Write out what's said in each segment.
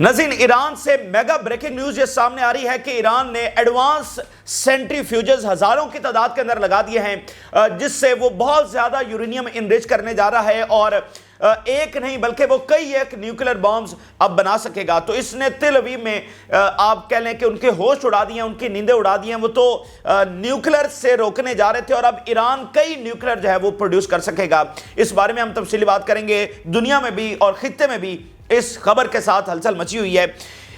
नाज़रीन, ईरान से mega breaking news ये सामने आ रही है कि ईरान ने एडवांस सेंट्रीफ्यूजेस हजारों की तादाद के अंदर लगा दिए हैं, जिससे वो बहुत ज्यादा यूरेनियम इनरिच करने जा रहा है और एक नहीं बल्कि वो कई एक न्यूक्लियर बॉम्ब्स अब बना सकेगा। तो इसने तेल अवीव में आप कह लें कि उनके होश उड़ा दिए, उनकी नींदें उड़ा दी हैं। वो तो न्यूक्लियर से रोकने जा रहे थे और अब ईरान कई न्यूक्लियर जो है वो प्रोड्यूस कर सकेगा। इस बारे में हम तफसीली बात करेंगे। दुनिया में भी और खित्ते में भी इस खबर के साथ हलचल मची हुई है।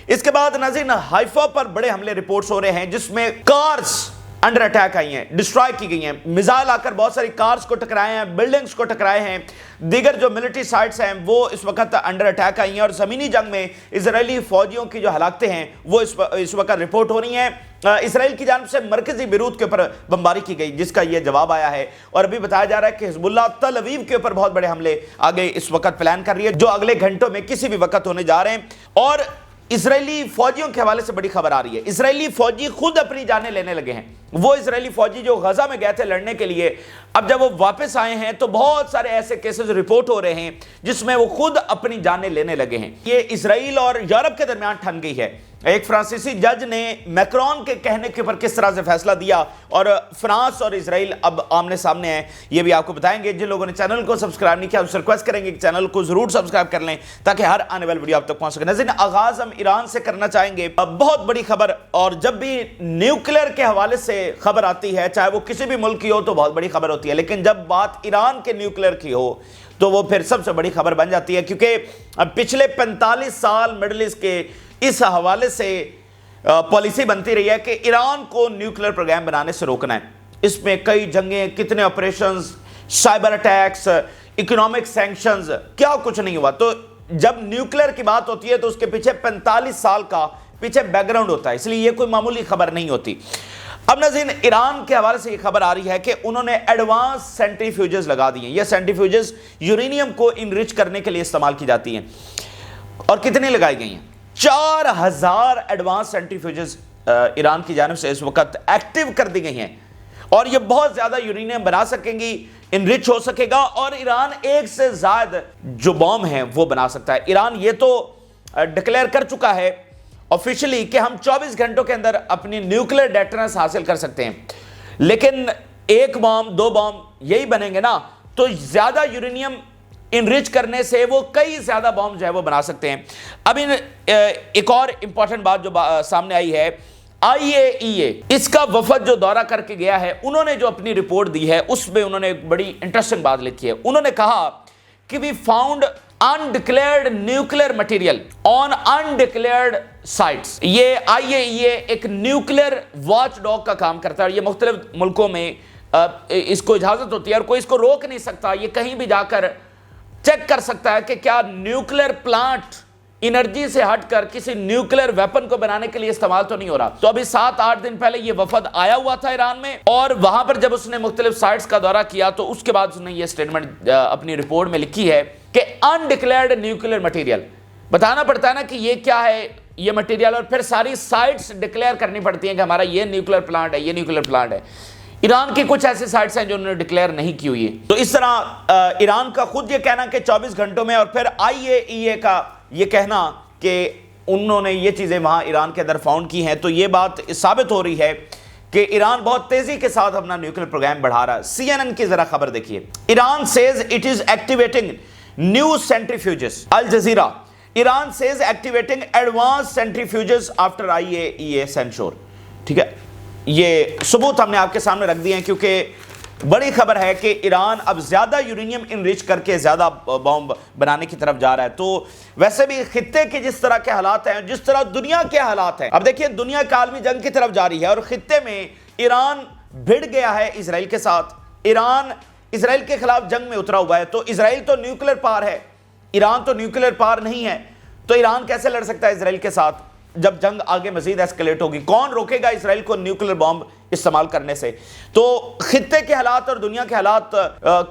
इसके बाद नाज़रीन, हाइफा पर बड़े हमले रिपोर्ट्स हो रहे हैं जिसमें कार्स अंडर अटैक आई हैं, डिस्ट्रॉय की गई हैं। मिसाइल आकर बहुत सारी कार्स को टकराए हैं, बिल्डिंग्स को टकराए हैं। दीगर जो मिलिट्री साइट्स हैं वो इस वक्त अंडर अटैक आई हैं और ज़मीनी जंग में इजरायली फौजियों की जो हलाकतें हैं वो इस वक्त रिपोर्ट हो रही हैं। इसराइल की जानिब से मरकजी बेरूत के ऊपर बमबारी की गई जिसका ये जवाब आया है और अभी बताया जा रहा है कि हिजबुल्लाह तल अवीव के ऊपर बहुत बड़े हमले आगे इस वक्त प्लान कर रही है जो अगले घंटों में किसी भी वक्त होने जा रहे हैं। और इजरायली फौजियों के हवाले से बड़ी खबर आ रही है, इजरायली फौजी खुद अपनी जानें लेने लगे हैं। वो इजरायली फौजी जो गजा में गए थे लड़ने के लिए, अब जब वो वापस आए हैं तो बहुत सारे ऐसे केसेस रिपोर्ट हो रहे हैं जिसमें वो खुद अपनी जानें लेने लगे हैं। ये इजराइल और यूरोप के दरमियान ठन गई है। एक फ्रांसीसी जज ने मैक्रोन के कहने के ऊपर किस तरह से फैसला दिया और फ्रांस और इजराइल अब आमने सामने हैं, ये भी आपको बताएंगे। जिन लोगों ने चैनल को सब्सक्राइब नहीं किया उनसे रिक्वेस्ट करेंगे कि चैनल को जरूर सब्सक्राइब कर लें ताकि हर आने वाली वीडियो आप तक पहुंच सके। नाज़रीन, आगाज हम ईरान से करना चाहेंगे। बहुत बड़ी खबर, और जब भी न्यूक्लियर के हवाले से खबर आती है चाहे वो किसी भी मुल्क की हो तो बहुत बड़ी खबर होती है, लेकिन जब बात ईरान के न्यूक्लियर की हो तो वो फिर सबसे बड़ी खबर बन जाती है। क्योंकि पिछले 45 साल मिडिल ईस्ट के इस हवाले से पॉलिसी बनती रही है कि ईरान को न्यूक्लियर प्रोग्राम बनाने से रोकना है। इसमें कई जंगें, कितने operations, cyber attacks, economic sanctions, क्या कुछ नहीं हुआ। तो जब न्यूक्लियर की बात होती है तो उसके पीछे 45 साल का पीछे बैकग्राउंड होता है, इसलिए ये कोई मामूली खबर नहीं होती। अब नाज़रीन, ईरान के हवाले से ये खबर आ रही है कि उन्होंने एडवांस सेंट्रीफ्यूजेस लगा दिए। ये सेंट्रीफ्यूजेस यूरेनियम को इनरिच करने के लिए इस्तेमाल की जाती हैं और कितनी लगाई गई हैं? 4000 एडवांस सेंट्रीफ्यूजेस ईरान की जानिब से इस वक्त एक्टिव कर दी गई हैं और ये बहुत ज्यादा यूरेनियम बना सकेंगी, इनरिच हो सकेगा और ईरान एक से ज्यादा जो बॉम्ब हैं वो बना सकता है। ईरान ये तो डिक्लेयर कर चुका है ऑफिशियली कि हम 24 घंटों के अंदर अपनी न्यूक्लियर डेटरेंस हासिल कर सकते हैं, लेकिन एक बॉम्ब, दो बॉम्ब यही बनेंगे ना, तो ज्यादा यूरेनियम इनरिच करने से वो कई ज्यादा बॉम्ब जो है वो बना सकते हैं। अब एक और इंपॉर्टेंट बात जो सामने आई है, IAEA इसका वफद जो दौरा करके गया है, उन्होंने जो अपनी रिपोर्ट दी है उसमें उन्होंने एक बड़ी इंटरेस्टिंग बात लिखी है। उन्होंने कहा कि we found undeclared nuclear material on undeclared sites. ये IAEA एक न्यूक्लियर वॉच डॉग का काम करता है और ये मुख्तलिफ मुल्कों में इसको इजाजत होती है और कोई इसको रोक नहीं सकता। ये कहीं भी जाकर चेक कर सकता है कि क्या न्यूक्लियर प्लांट एनर्जी से हटकर किसी न्यूक्लियर वेपन को बनाने के लिए इस्तेमाल तो नहीं हो रहा। तो अभी 7-8 दिन पहले ये वफद आया हुआ था ईरान में और वहां पर जब उसने मुख्तलिफ साइट्स का दौरा किया तो उसके बाद उसने ये स्टेटमेंट अपनी रिपोर्ट में लिखी है कि अनडिक्लेयर्ड न्यूक्लियर मटेरियल, बताना पड़ता है ना कि ये क्या है ये मटेरियल, और फिर सारी साइट्स डिक्लेयर करनी पड़ती हैं कि हमारा ये न्यूक्लियर प्लांट है, ये न्यूक्लियर प्लांट है। ईरान की कुछ ऐसी साइट्स हैं जो उन्होंने डिक्लेयर नहीं की हुई है। तो इस तरह ईरान का खुद ये कहना कि 24 घंटों में, और फिर IAEA का ये कहना कि उन्होंने ये चीज़ें वहाँ ईरान के अंदर फाउंड की हैं, तो ये बात साबित हो रही है कि ईरान बहुत तेज़ी के साथ अपना न्यूक्लियर प्रोग्राम बढ़ा रहा है। CNN की ज़रा खबर देखिए। Iran says it is activating new centrifuges. Al Jazeera, Iran says activating advanced centrifuges after IAEA censure. ठीक है, ये सबूत हमने आपके सामने रख दिए हैं क्योंकि बड़ी खबर है कि ईरान अब ज्यादा यूरेनियम इनरिच करके ज्यादा बॉम्ब बनाने की तरफ जा रहा है। तो वैसे भी खित्ते के जिस तरह के हालात हैं, जिस तरह दुनिया के हालात हैं, अब देखिए दुनिया का आलमी जंग की तरफ जा रही है और खित्ते में ईरान भिड़ गया है इजराइल के साथ। ईरान इजराइल के खिलाफ जंग में उतरा हुआ है। तो इजराइल तो न्यूक्लियर पावर है, ईरान तो न्यूक्लियर पावर नहीं है, तो ईरान कैसे लड़ सकता है इजराइल के साथ जब जंग आगे मजीद एस्केलेट होगी? कौन रोकेगा इसराइल को न्यूक्लियर बॉम्ब इस्तेमाल करने से? तो खित्ते के हालात और दुनिया के हालात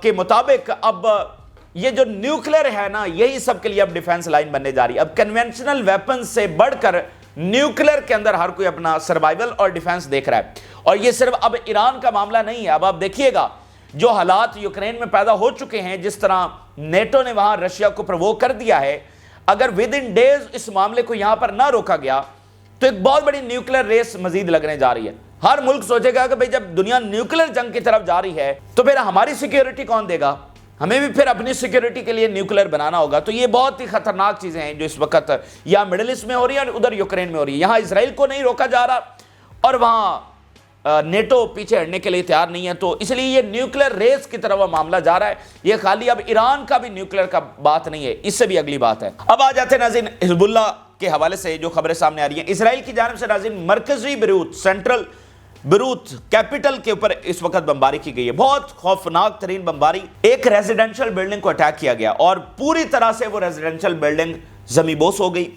के मुताबिक अब ये जो न्यूक्लियर है ना, यही सब के लिए अब डिफेंस लाइन बनने जा रही है। अब कन्वेंशनल वेपन से बढ़कर न्यूक्लियर के अंदर हर कोई अपना सर्वाइवल और डिफेंस देख रहा है। और ये सिर्फ अब ईरान का मामला नहीं है। अब आप देखिएगा जो हालात यूक्रेन में पैदा हो चुके हैं, जिस तरह नेटो ने वहां रशिया को प्रवोक कर दिया है, अगर विद इन डेज इस मामले को यहां पर ना रोका गया तो एक बहुत बड़ी न्यूक्लियर रेस मजीद लगने जा रही है। हर मुल्क सोचेगा कि भाई जब दुनिया न्यूक्लियर जंग की तरफ जा रही है तो फिर हमारी सिक्योरिटी कौन देगा, हमें भी फिर अपनी सिक्योरिटी के लिए न्यूक्लियर बनाना होगा। तो ये बहुत ही खतरनाक चीजें हैं जो इस वक्त या मिडिल ईस्ट में हो रही है और उधर यूक्रेन में हो रही है। यहां इसराइल को नहीं रोका जा रहा और वहां नेटो पीछे हटने के लिए तैयार नहीं है, तो इसलिए ये न्यूक्लियर रेस की तरफ मामला जा रहा है। ये खाली अब ईरान का भी न्यूक्लियर का बात नहीं है, इससे भी अगली बात है। अब आ जाते हैं नाज़रीन हिजबुल्लाह के हवाले से जो खबरें सामने आ रही हैं। इसराइल की जानिब से नाज़रीन मरकजी बेरूत, सेंट्रल बेरूत कैपिटल के ऊपर इस वक्त बमबारी की गई है। बहुत खौफनाक तरीन बमबारी, एक रेजिडेंशियल बिल्डिंग को अटैक किया गया और पूरी तरह से वो रेजिडेंशियल बिल्डिंग जमीबोस हो गई।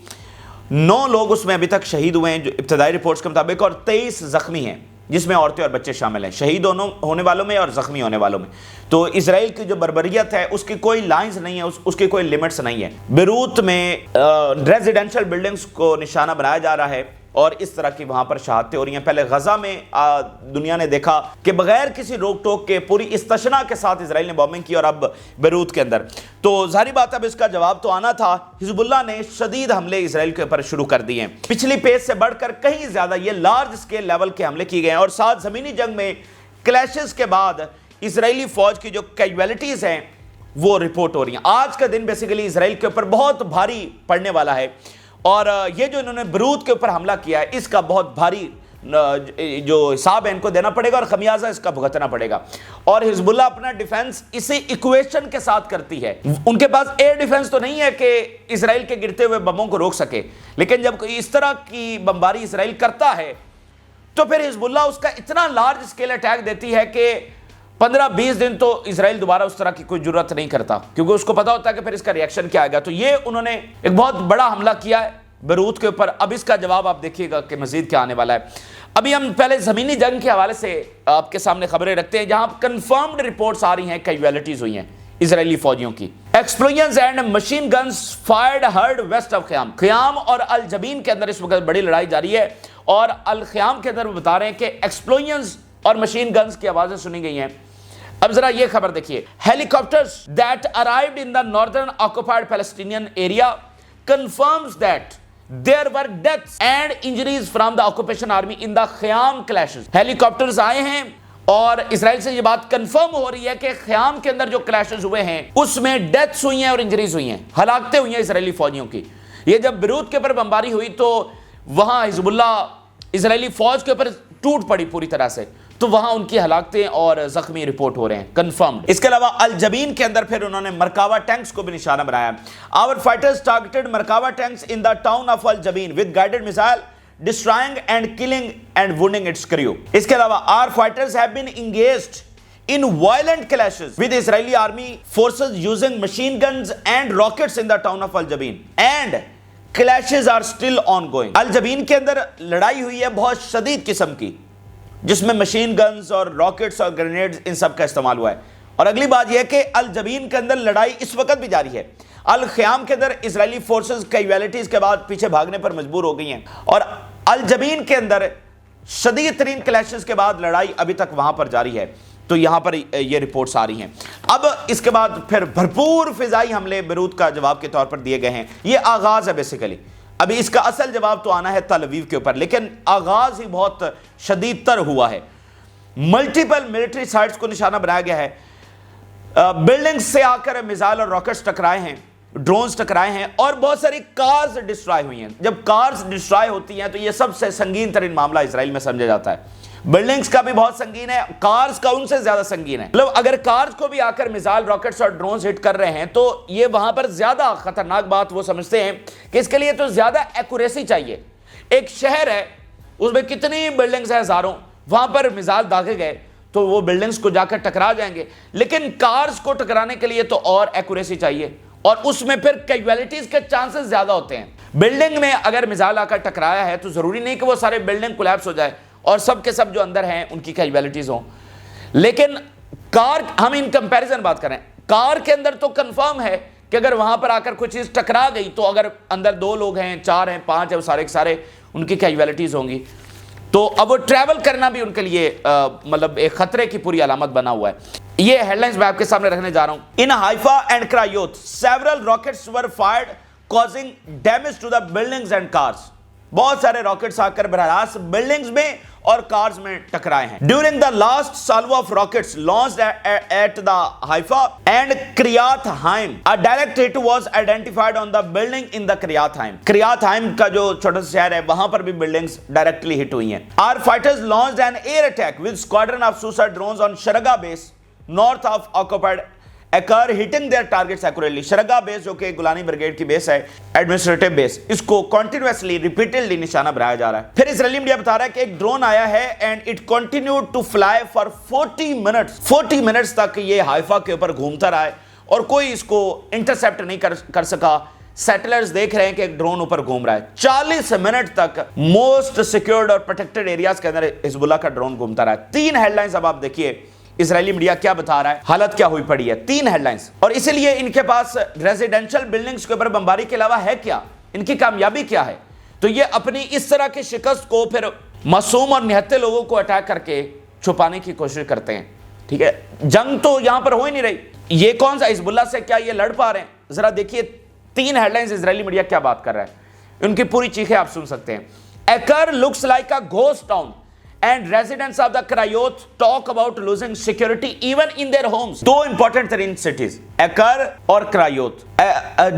9 लोग उसमें अभी तक शहीद हुए हैं जो इब्तदाई रिपोर्ट्स के मुताबिक, और 23 जख्मी हैं जिसमें औरतें और बच्चे शामिल हैं, शहीद होने वालों में और जख्मी होने वालों में। तो इसराइल की जो बर्बरियत है उसकी कोई लाइंस नहीं है, उसकी कोई लिमिट्स नहीं है। बेरूत में रेजिडेंशियल बिल्डिंग्स को निशाना बनाया जा रहा है और इस तरह की वहां पर शहादतें हो रही हैं। पहले गजा में दुनिया ने देखा कि बगैर किसी रोक टोक के पूरी इस्तेशना के साथ इजराइल ने बॉम्बिंग की, और अब बेरूत के अंदर। तो जाहिर बात अब इसका जवाब तो आना था। हिजबुल्लाह ने शदीद हमले इजराइल के ऊपर शुरू कर दिए हैं। पिछली पेज से बढ़कर कहीं ज्यादा ये लार्ज स्केल लेवल के हमले किए गए हैं और साथ जमीनी जंग में क्लैशेस के बाद इजरायली फौज की जो कैजुअलिटीज हैं वो रिपोर्ट हो रही हैं। आज का दिन बेसिकली इजराइल के ऊपर बहुत भारी पड़ने वाला है और ये जो इन्होंने बेरूत के ऊपर हमला किया है इसका बहुत भारी जो हिसाब है इनको देना पड़ेगा और खमियाजा इसका भुगतना पड़ेगा। और हिजबुल्लाह अपना डिफेंस इसी इक्वेशन के साथ करती है। उनके पास एयर डिफेंस तो नहीं है कि इजराइल के गिरते हुए बमों को रोक सके, लेकिन जब इस तरह की बमबारी इजराइल करता है तो फिर हिजबुल्लाह उसका इतना लार्ज स्केल अटैक देती है कि 15-20 दिन तो इजराइल दोबारा उस तरह की कोई जरूरत नहीं करता, क्योंकि उसको पता होता है कि फिर इसका रिएक्शन क्या आएगा। तो ये उन्होंने एक बहुत बड़ा हमला किया है बेरूत के ऊपर। अब इसका जवाब आप देखिएगा कि मजीद क्या आने वाला है। अभी हम पहले जमीनी जंग के हवाले से आपके सामने खबरें रखते हैं, जहां कंफर्म्ड रिपोर्ट्स आ रही हैं कैजुअलिटीज हुई हैं इजरायली फौजियों की। Explosions and machine guns fired heard west of Khiam. Khiam और अल जबीन के अंदर इस वक्त बड़ी लड़ाई जारी है और अल ख्याम के अंदर वो बता रहे हैं कि एक्सप्लोजन्स और मशीन गन्स की आवाजें सुनी गई हैं। अब जरा ये खबर देखिए, helicopters that arrived in the northern occupied Palestinian area confirms that there were deaths and injuries from the occupation army in the Khiam clashes. Helicopters आए हैं और इजराइल से ये बात कंफर्म हो रही है कि ख्याम के अंदर जो क्लैशेस हुए हैं उसमें डेथ्स हुई हैं और इंजरीज हुई हैं, हलाकतें हुई हैं इजरायली फौजियों की। ये जब बेरूत के ऊपर बमबारी हुई तो वहां हिजबुल्लाह इजरायली फौज के ऊपर टूट पड़ी पूरी तरह से, तो वहां उनकी हलाकतें और जख्मी रिपोर्ट हो रहे हैं कंफर्म्ड। इसके अलावा अल जबीन के अंदर फिर उन्होंने मरकावा टैंक्स को भी निशाना बनाया। Our fighters targeted Merkava tanks in the town of al Jibbain with guided missile destroying and killing and wounding its crew. इसके अलावा our fighters have been engaged in violent clashes with Israeli army forces using machine guns and rockets in the town of Al Jabin and clashes are still ongoing। अल जबीन के अंदर लड़ाई हुई है बहुत शदीद किस्म की, जिसमें मशीन गन्स और रॉकेट्स और ग्रेनेड्स इन सब का इस्तेमाल हुआ है। और अगली बात यह है कि अल जबीन के अंदर लड़ाई इस वक्त भी जारी है। अल ख्याम के अंदर इजरायली फोर्सेस कैजुअलिटीज के बाद पीछे भागने पर मजबूर हो गई हैं और अल जबीन के अंदर शदीद तरीन क्लैशेस के बाद लड़ाई अभी तक वहां पर जारी है। तो यहां पर ये रिपोर्ट्स आ रही हैं। अब इसके बाद फिर भरपूर फिजाई हमले बेरूत का जवाब के तौर पर दिए गए हैं। ये आगाज है बेसिकली, अभी इसका असल जवाब तो आना है तल अवीव के ऊपर, लेकिन आगाज ही बहुत शदीद तर हुआ है। मल्टीपल मिलिट्री साइट्स को निशाना बनाया गया है, बिल्डिंग्स से आकर मिसाइल और रॉकेट्स टकराए हैं, ड्रोन्स टकराए हैं और बहुत सारी कार्स डिस्ट्रॉय हुई हैं। जब कार्स डिस्ट्रॉय होती हैं तो यह सबसे संगीन तरीन मामला इजराइल में समझा जाता है। बिल्डिंग्स का भी बहुत संगीन है, कार्स का उनसे ज्यादा संगीन है। मतलब अगर कार्स को भी आकर मिसाइल रॉकेट्स और ड्रोन्स हिट कर रहे हैं तो ये वहां पर ज्यादा खतरनाक बात वो समझते हैं कि इसके लिए तो ज्यादा एक्यूरेसी चाहिए। एक शहर है उसमें कितनी बिल्डिंग्स है हजारों, वहां पर मिसाइल दागे गए तो वो बिल्डिंग्स को जाकर टकरा जाएंगे, लेकिन कार्स को टकराने के लिए तो और एक्यूरेसी चाहिए और उसमें फिर कैजुअलिटीज के चांसेस ज्यादा होते हैं। बिल्डिंग में अगर मिसाइल आकर टकराया है तो जरूरी नहीं कि वो सारे बिल्डिंग कोलैप्स हो जाए और सब के सब जो अंदर हैं उनकी कैजुअलिटीज हो, लेकिन कार हम इन कंपैरिजन बात करें, कार के अंदर तो कंफर्म है कि अगर वहां पर आकर कुछ चीज टकरा गई तो अगर अंदर 2 लोग हैं, 4 हैं, 5 है, वो सारे के सारे उनकी कैजुअलिटीज होंगी। तो अब वो ट्रैवल करना भी उनके लिए मतलब एक खतरे की पूरी अलामत बना हुआ है। ये हेडलाइंस मैं आपके सामने रखने जा रहा हूं। In Haifa and Krayot several rockets were fired causing damage to the buildings and cars. बहुत सारे रॉकेट्स आकर बरह बिल्डिंग्स में और कार्स में टकराए हैं. During the last salvo of rockets launched at the Haifa and Kiryat Haim, a direct hit was identified on the building in the Kiryat Haim. Kiryat Haim का जो छोटा सा शहर है वहां पर भी बिल्डिंग्स डायरेक्टली हिट हुई हैं. Our fighters launched an air attack with squadron of suicide drones on Sharaga base north of occupied Acre, hitting their targets accurately. Sharaga base जो कि गुलानी ब्रिगेड की बेस है, एडमिनिस्ट्रेटिव बेस, इसको continuously repeatedly निशाना बनाया जा रहा है. फिर इजरायली मीडिया बता रहा है कि एक ड्रोन आया है and it continued to fly for 40 minutes तक ये हाइफा के ऊपर घूमता रहा है और कोई इसको इंटरसेप्ट नहीं कर सका. सैटेलाइट्स देख रहे हैं कि एक ड्रोन ऊपर घूम रहा है. 40 मिनट तक मोस्ट सिक्योर्ड और प्रोटेक्टेड एरियाज के अंदर हिजबुल्लाह का ड्रोन घूमता रहा है. 3 हेडलाइंस अब आप देखिए इजरायली मीडिया क्या बता रहा है, हालत क्या हुई पड़ी है. 3 हेडलाइंस. और इसीलिए इनके पास रेजिडेंशियल बिल्डिंग्स के ऊपर बमबारी के अलावा है क्या, इनकी कामयाबी क्या है. तो ये अपनी इस तरह की शिकस्त को फिर मासूम और निहत्ते लोगों को अटैक करके छुपाने की कोशिश करते हैं. ठीक है, जंग तो यहां पर हो ही नहीं रही. ये कौन सा हिजबुल्लाह से क्या ये लड़ पा रहे हैं? जरा देखिए 3 हेडलाइंस इजरायली मीडिया क्या बात कर रहा है, उनकी पूरी चीखें आप सुन सकते हैं. Acre looks like a ghost town and residents of the Kiryat talk about losing security even in their homes. 2 important तरीन सिटीज, Acre और Kiryat.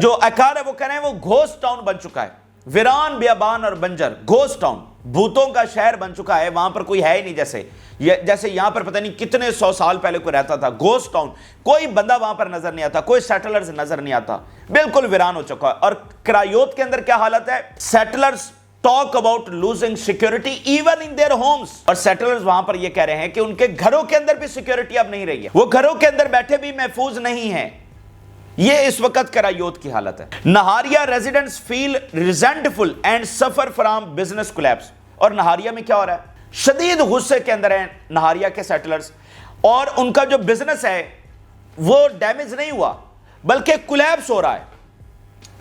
जो Acre है वो कह रहे हैं वो घोस्ट टाउन बन चुका है, वीरान बियाबान और बंजर, घोस्ट टाउन, भूतों का शहर बन चुका है. वहां पर कोई है ही नहीं, जैसे यहां पर पता नहीं कितने 100 साल पहले कोई रहता था. घोस्ट टाउन, कोई बंदा वहां पर नजर नहीं आता, कोई सेटलर्स नजर नहीं आता, बिल्कुल वीरान हो चुका है. और Kiryat के अंदर क्या हालत है, settlers talk about losing security even in their homes. और सेटलर्स वहां पर यह कह रहे हैं कि उनके घरों के अंदर भी सिक्योरिटी अब नहीं रही है, वो घरों के अंदर बैठे भी महफूज नहीं है. ये इस वक्त Kiryat की हालत है. Nahariya residents feel resentful and suffer from business collapse. और नहारिया में क्या हो रहा है, शदीद गुस्से के अंदर है नहारिया के सेटलर्स, और उनका जो बिजनेस है वो डैमेज नहीं हुआ बल्कि कोलैप्स हो रहा है.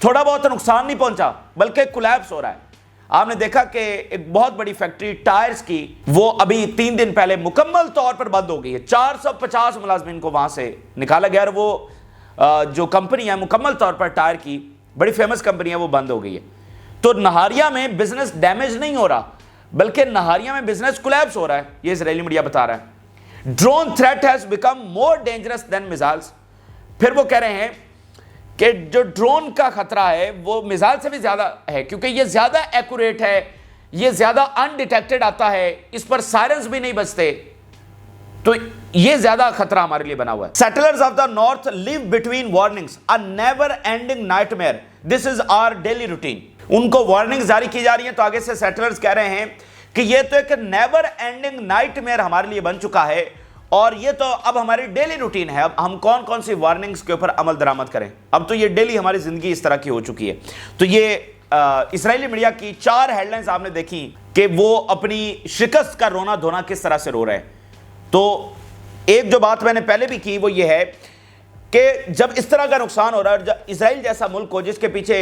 थोड़ा बहुत नुकसान नहीं पहुंचा बल्कि कोलैप्स हो रहा है. आपने देखा कि एक बहुत बड़ी फैक्ट्री टायर्स की वो अभी 3 दिन पहले मुकम्मल तौर पर बंद हो गई है. 450 मुलाजमीन को वहां से निकाला गया और वो जो कंपनी है मुकम्मल तौर पर टायर की बड़ी फेमस कंपनी है वो बंद हो गई है. तो नहारिया में बिजनेस डैमेज नहीं हो रहा बल्कि नहारिया में बिजनेस कोलैप्स हो रहा है, ये इजरायली मीडिया बता रहा है. Drone threat has become more dangerous than missiles. फिर वो कह रहे हैं कि जो ड्रोन का खतरा है वो मिसाइल से भी ज्यादा है क्योंकि ये ज्यादा एक्यूरेट है, ये ज्यादा अनडिटेक्टेड आता है, इस पर सायरन्स भी नहीं बजते, तो ये ज्यादा खतरा हमारे लिए बना हुआ है. Settlers of the north live between warnings, a never ending nightmare, this is our daily routine. उनको वार्निंग्स जारी की जा रही हैं तो आगे से सेटलर्स कह रहे हैं कि ये तो एक नेवर एंडिंग नाइटमेयर हमारे लिए बन चुका है और ये तो अब हमारी डेली रूटीन है. अब हम कौन कौन सी वार्निंग्स के ऊपर अमल दरामद करें, अब तो ये डेली हमारी जिंदगी इस तरह की हो चुकी है. तो ये इजरायली मीडिया की 4 हेडलाइंस आपने देखी कि वो अपनी शिकस्त का रोना धोना किस तरह से रो रहे हैं. तो एक जो बात मैंने पहले भी की वो ये है कि जब इस तरह का नुकसान हो रहा है, जब इसराइल जैसा मुल्क हो जिसके पीछे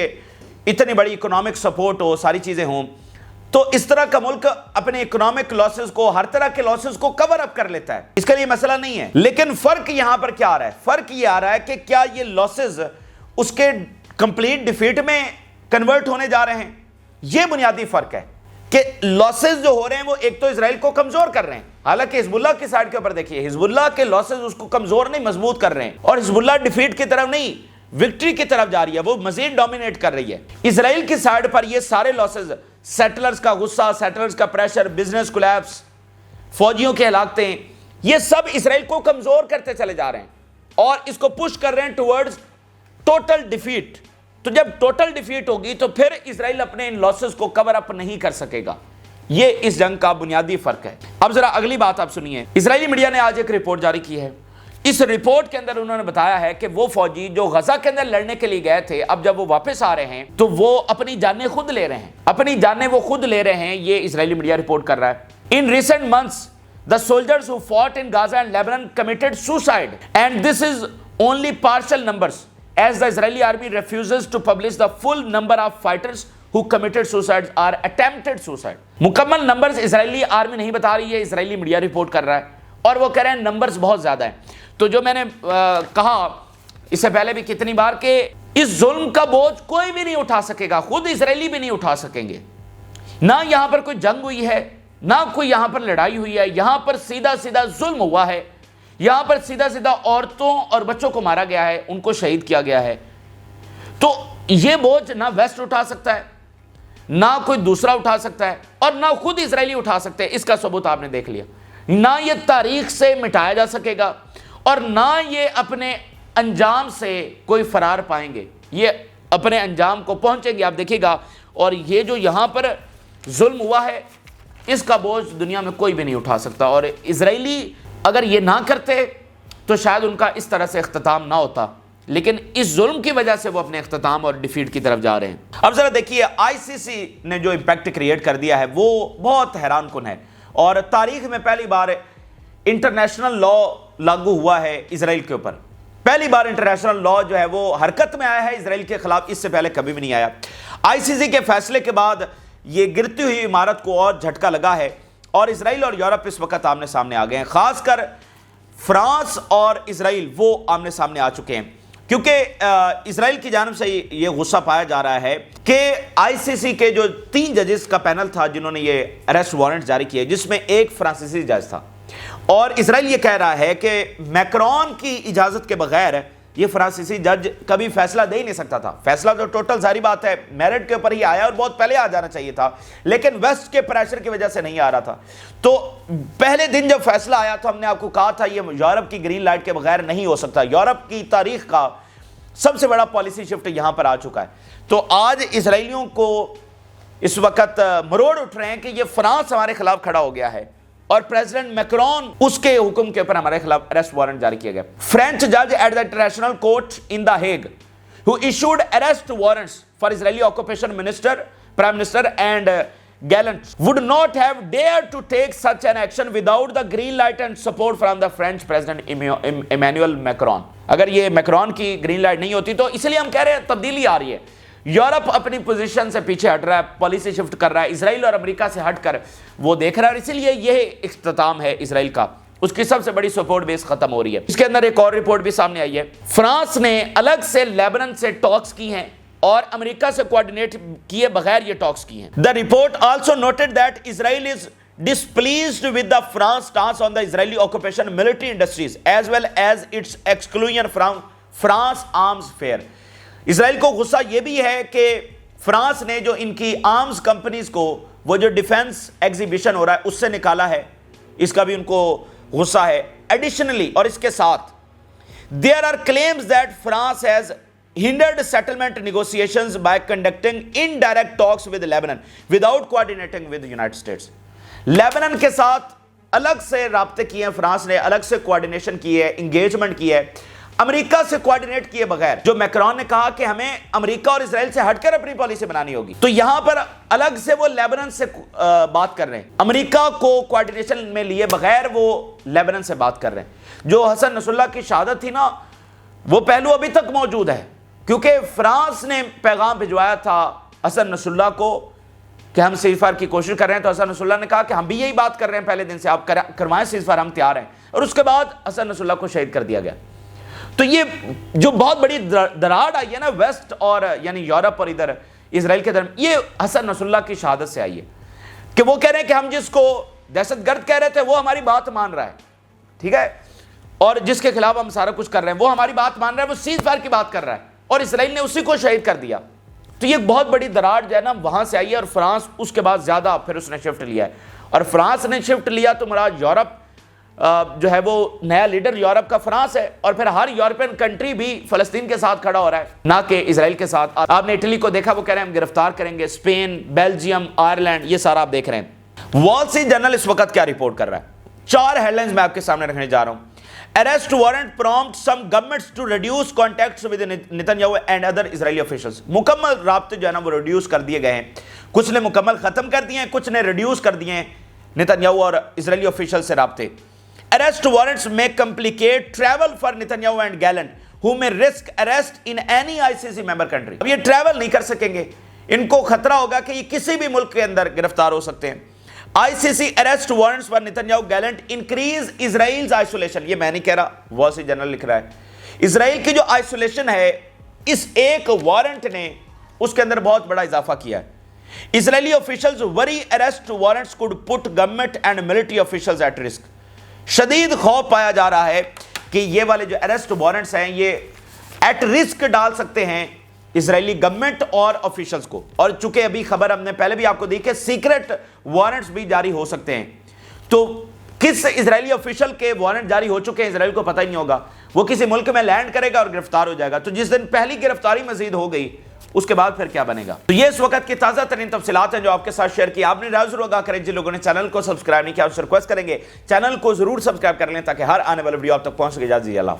इतनी बड़ी इकोनॉमिक सपोर्ट हो, सारी चीजें हों, तो इस तरह का मुल्क अपने इकोनॉमिक लॉसेस को, हर तरह के लॉसेस को कवर अप कर लेता है, इसका लिए मसला नहीं है. लेकिन फर्क यहां पर क्या आ रहा है, फर्क ये आ रहा है कि क्या ये लॉसेस उसके कंप्लीट डिफीट में कन्वर्ट होने जा रहे हैं. ये बुनियादी फर्क है कि लॉसेस जो हो रहे हैं वो एक तो इजराइल को कमजोर कर रहे हैं, हालांकि हिजबुल्लाह की साइड के ऊपर देखिए हिजबुल्लाह के लॉसेस उसको कमजोर नहीं मजबूत कर रहे हैं और हिजबुल्लाह डिफीट की तरफ नहीं विक्ट्री की तरफ जा रही है, वो मजीद डोमिनेट कर रही है. इजराइल की साइड पर ये सारे लॉसेस, सेटलर्स का गुस्सा, सेटलर्स का प्रेशर, बिजनेस कोलैप्स, फौजियों के हलाकतें, ये सब इजराइल को कमजोर करते चले जा रहे हैं और इसको पुश कर रहे हैं टुवर्ड्स टोटल डिफीट. तो जब टोटल डिफीट होगी तो फिर इजराइल अपने इन लॉसेस को कवर अप नहीं कर सकेगा. ये इस जंग का बुनियादी फर्क है. अब जरा अगली बात आप सुनिए. इजरायली मीडिया ने आज एक रिपोर्ट जारी की है. इस रिपोर्ट के अंदर उन्होंने बताया है कि वो फौजी जो गजा के अंदर लड़ने के लिए गए थे, अब जब वो वापस आ रहे हैं तो वो अपनी जानें खुद ले रहे हैं, अपनी जानें वो खुद ले रहे हैं. ये इजरायली मीडिया रिपोर्ट कर रहा है. In recent months the soldiers who fought in Gaza and Lebanon committed suicide and this is only partial numbers as the Israeli army refuses to publish the full number of fighters who committed suicide or attempted suicide. मुकम्मल numbers Israeli army नहीं बता रही है, Israeli media report कर रहा है और वो कह रहे हैं नंबर्स बहुत ज्यादा हैं. तो जो मैंने कहा इससे पहले भी कितनी बार कि इस जुल्म का बोझ कोई भी नहीं उठा सकेगा, खुद इजरायली भी नहीं उठा सकेंगे। ना यहां पर कोई जंग हुई है, ना कोई यहां पर लड़ाई हुई है, यहां पर सीधा सीधा जुल्म हुआ है, यहां पर सीधा सीधा औरतों और बच्चों को मारा गया है, उनको शहीद किया गया है। तो यह बोझ ना वेस्ट उठा सकता है, ना कोई दूसरा उठा सकता है, और ना खुद इजरायली उठा सकते हैं। इसका सबूत आपने देख लिया। ना यह तारीख से मिटाया जा सकेगा और ना ये अपने अंजाम से कोई फरार पाएंगे, ये अपने अंजाम को पहुंचेंगे, आप देखिएगा। और ये जो यहां पर जुल्म हुआ है, इसका बोझ दुनिया में कोई भी नहीं उठा सकता। और इजरायली अगर ये ना करते तो शायद उनका इस तरह से इख्तिताम ना होता, लेकिन इस जुल्म की वजह से वो अपने इख्तिताम और डिफीट की तरफ जा रहे हैं। अब जरा देखिए, आईसीसी ने जो इंपैक्ट क्रिएट कर दिया है वो बहुत हैरान कुन है। और तारीख में पहली बार इंटरनेशनल लॉ लागू हुआ है इजराइल के ऊपर। पहली बार इंटरनेशनल लॉ जो है वो हरकत में आया है इजराइल के खिलाफ, इससे पहले कभी भी नहीं आया। आईसीसी के फैसले के बाद ये गिरती हुई इमारत को और झटका लगा है और इजराइल और यूरोप इस वक्त आमने सामने आ गए हैं। खासकर फ्रांस और इजराइल वो आमने सामने आ चुके हैं, क्योंकि इजराइल की जानिब से ये गुस्सा पाया जा रहा है कि आईसीसी के जो 3 जजेस का पैनल था जिन्होंने ये अरेस्ट वारंट जारी किए, जिसमें एक फ्रांसीसी जज था, और इजराइल ये कह रहा है कि मैक्रोन की इजाजत के बगैर ये फ्रांसीसी जज कभी फैसला दे ही नहीं सकता था। फैसला तो टोटल सारी बात है मेरिट के ऊपर ही आया और बहुत पहले आ जाना चाहिए था, लेकिन वेस्ट के प्रेशर की वजह से नहीं आ रहा था। तो पहले दिन जब फैसला आया तो हमने आपको कहा था ये यूरोप की ग्रीन लाइट के बगैर नहीं हो सकता। यूरोप की तारीख का सबसे बड़ा पॉलिसी शिफ्ट यहां पर आ चुका है। तो आज इजरायलियों को इस वक्त मरोड़ उठ रहे हैं कि ये फ्रांस हमारे खिलाफ खड़ा हो गया है और प्रेसिडेंट मैक्रोन उसके हुक्म के ऊपर हमारे खिलाफ अरेस्ट वारंट जारी किया गया। फ्रेंच जज at the international court in the Hague who issued arrest warrants for Israeli occupation minister, prime minister and Gallant would not have dared to take such an action without the green light and support from the French President Emmanuel Macron। अगर ये Macron की green light नहीं होती तो इसलिए हम कह रहे हैं तब्दीली आ रही है। यूरोप अपनी पोजीशन से पीछे हट रहा है, पॉलिसी शिफ्ट कर रहा है, इजराइल और अमेरिका से हटकर वो देख रहा है, इसलिए यह इख्तिताम है इजराइल का, उसकी सबसे बड़ी सपोर्ट बेस खत्म हो रही है। इसके अंदर एक और रिपोर्ट भी सामने आई है। फ्रांस ने अलग से लेबनान से टॉक्स की हैं और अमेरिका से कोऑर्डिनेट किए बगैर ये टॉक्स की हैं। The report also noted that Israel is displeased with the France stance on the Israeli occupation military industries as well as its exclusion from France arms fair। Israel को गुस्सा यह भी है कि फ्रांस ने जो इनकी आर्म्स कंपनीज को वो जो डिफेंस एग्जीबिशन हो रहा है उससे निकाला है, इसका भी उनको गुस्सा है। एडिशनली और इसके साथ there are claims that France has hindered settlement negotiations by conducting indirect talks with Lebanon without coordinating with the United States। Lebanon के साथ अलग से राब्ते किए हैं फ्रांस ने, अलग से कोऑर्डिनेशन की है, इंगेजमेंट की है, अमेरिका से कोऑर्डिनेट किए बगैर। जो मैक्रोन ने कहा कि हमें अमेरिका और इजराइल से हटकर अपनी पॉलिसी बनानी होगी, तो यहां पर अलग से वो लेबनान से बात कर रहे हैं, अमेरिका को कोऑर्डिनेशन में लिए बगैर वो लेबनान से बात कर रहे हैं। जो हसन नसरुल्लाह की शहादत थी ना, वो पहलू अभी तक मौजूद है, क्योंकि फ्रांस ने पैगाम भिजवाया था हसन नसरुल्लाह को कि हम सीजफायर की कोशिश कर रहे हैं, तो हसन नसरुल्लाह ने कहा कि हम भी यही बात कर रहे हैं पहले दिन से, आप करवाएं सीजफायर, हम तैयार हैं। और उसके बाद हसन नसरुल्लाह को शहीद कर दिया गया। तो ये जो बहुत बड़ी दरार आई है ना वेस्ट और यानी यूरोप और इधर इजराइल के दरमियान, ये हसन नसरुल्लाह की शहादत से आई है कि वो कह रहे हैं कि हम जिसको दहशतगर्द कह रहे थे वो हमारी बात मान रहा है, ठीक है, और जिसके खिलाफ हम सारा कुछ कर रहे हैं वो हमारी बात मान रहा है, वो सीजफायर की बात कर रहा है, और इजराइल ने उसी को शहीद कर दिया। तो ये बहुत बड़ी दरार जो है ना वहां से आई है, और फ्रांस उसके बाद ज्यादा फिर उसने शिफ्ट लिया है। और फ्रांस ने शिफ्ट लिया तो मुराद यूरोप जो है वो नया लीडर यूरोप का फ्रांस है, और फिर हर यूरोपियन कंट्री भी फलस्तीन के साथ खड़ा हो रहा है, ना कि इजराइल के साथ। आपने इटली को देखा, वो कह रहे हैं हम गिरफ्तार करेंगे, स्पेन, बेल्जियम, आयरलैंड, ये सारा आप देख रहे हैं। वॉल स्ट्रीट जर्नल इस वक्त क्या रिपोर्ट कर रहा है, 4 हेडलाइंस मैं आपके सामने रखने जा रहा हूं। Arrest warrant prompts some governments to reduce contacts with Netanyahu and other Israeli officials। मुकम्मल राब्ते जो है ना वो रिड्यूस कर दिए गए हैं, कुछ ने मुकम्मल खत्म कर दिए हैं, कुछ ने रिड्यूस कर दिए हैं नेतन्याहू और इजरायली ऑफिशियल से राब्ते। Arrest warrants may complicate travel for Netanyahu and Gallant who may risk arrest in any ICC member country। अब ये ट्रैवल नहीं कर सकेंगे, इनको खतरा होगा कि ये किसी भी मुल्क के अंदर गिरफ्तार हो सकते हैं। ICC arrest warrants for Netanyahu Gallant increase Israel's isolation। ये मैं नहीं कह रहा, वॉल स्ट्रीट जर्नल लिख रहा है। इजराइल की जो आइसोलेशन है इस एक वारंट ने उसके अंदर बहुत बड़ा इजाफा किया है। Israeli officials worry arrest warrants could put government and military officials at risk. शदीद खौफ पाया जा रहा है कि ये वाले जो अरेस्ट वारंट्स हैं ये एट रिस्क डाल सकते हैं इजरायली गवर्नमेंट और ऑफिशियल्स को। और चूंकि अभी खबर हमने पहले भी आपको दी कि सीक्रेट वारंट्स भी जारी हो सकते हैं, तो किस इजरायली ऑफिशियल के वारंट जारी हो चुके हैं इजराइल को पता ही नहीं होगा। वो किसी मुल्क में लैंड करेगा और गिरफ्तार हो जाएगा, तो जिस दिन पहली गिरफ्तारी मजीद हो गई उसके बाद फिर क्या बनेगा। तो ये इस वक्त की ताजा तरीन तफसीलात हैं जो आपके साथ शेयर की। आपने राय जरूर आगाह करें। जिन लोगों ने चैनल को सब्सक्राइब नहीं किया उससे रिक्वेस्ट करेंगे चैनल को जरूर सब्सक्राइब कर लें ताकि हर आने वाले वीडियो आप तक पहुंच सके। इजाज़त दीजिए। अल्लाह।